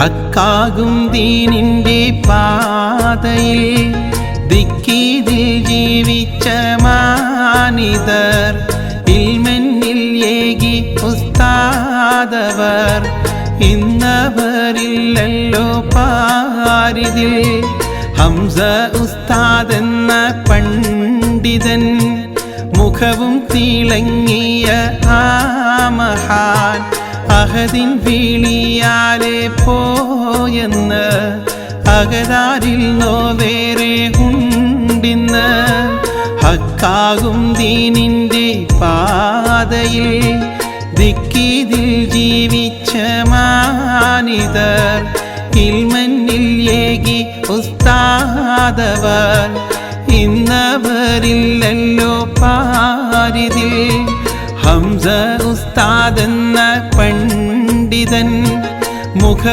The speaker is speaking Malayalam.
ഹക്കാകും ദീനിൻ്റെ പാതയിൽ ദിക്കീതിൽ ജീവിച്ച മാനിതർ ഇൽമെന്നിൽ ഏകി ഉസ്താദവർ ഇന്നവരില്ലല്ലോ പാരിതിൽ ഹംസ ഉസ്താദെന്ന പണ്ഡിതൻ മുഖവും തിളങ്ങിയ ആ മഹാൻ അഹദിൻ വിളിയാലെ പോയെന്ന് അകതാരിൽ നോവേറെ ഉണ്ടിന്ന് ഹക്കാകും ദീനിൻ്റെ പാതയിൽ ദിക്കീതിൽ ജീവിച്ച മാനിതർ ഇൽമന്നിൽ ഏകി ഉസ്താദവർ ഇന്നവരില്ലല്ലോ പാരിതിൽ ഹംസ ഉസ്താദെന്ന പണ്ഡിതൻ മുഖ